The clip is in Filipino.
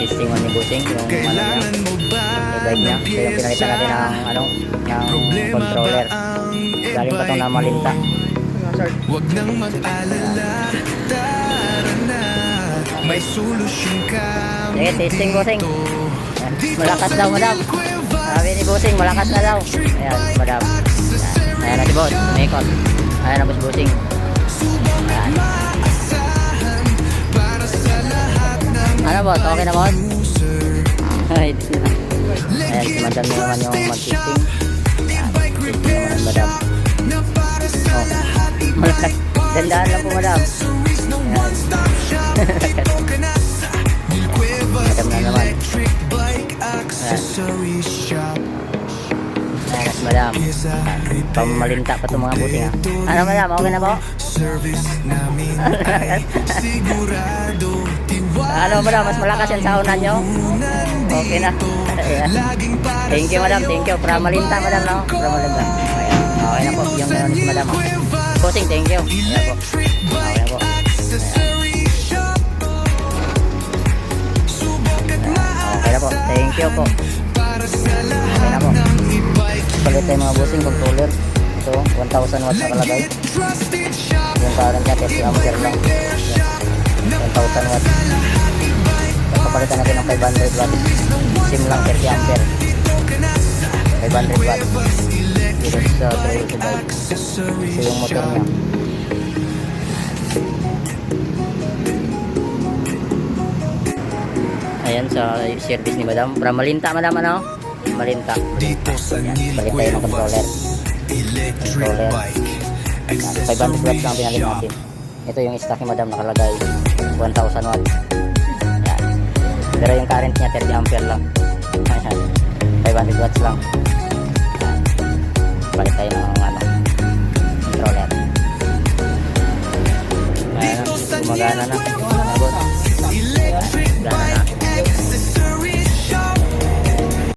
testing mo ni Busing yung ano niya, e-bike niya. So yung pinalitan natin ng controller. Galing pa itong namalinta. Huwag nang mag-alala, tara na, may solusyon ka. Sige, testing Busing. Ayan. Malakas daw madam. Sabi ni Busing, malakas na daw. Ayan, madam. Ayan na si boss, umikot. Ayan na boss Busing. Ayan. Ano boss, okay na boss? Ayan, si madam naman yung mag-testing. Ayan, testing naman ang madam. Oh, malakas. Dandaan lang po madam. Ayan. Madam na naman. Ayan, madam. Pamalinta pa itong mga Busing ha. Ano madam, okay na po? Ano madam, mas malakas yan sa unan nyo? Okay na. Ayan. Thank you madam, thank you. Pamalinta madam no? Pamalinta. Ayan. Okay na po, yung meron si madam ha. Busing, thank you. Ayan po. Okay na po. Okay na po, thank you po. Okay na po. Palit tayo mga Busing, controller. Ito, 1,000 watts nakalagay. Yung current niya, 30 ampere lang. 1,000 watts. Papalitan natin ng 500 watts. Sim lang, 30 ampere. 500 watts. Dito sa trailer to bike. Ito yung motor niya. Ayan, sa service ni madam. Para malinta madam, ano? Malinta. Ayan, balik tayo ng controller. Controller. Ayan, 500 watts lang pinalit natin. Ito yung stock ni madam nakalagay 1,000 watts. Ayan. Pero yung current niya 30 ampere lang. Ayan. 500 watts lang. Ayan. Balik tayo ng controller. Ayan, gumagana na.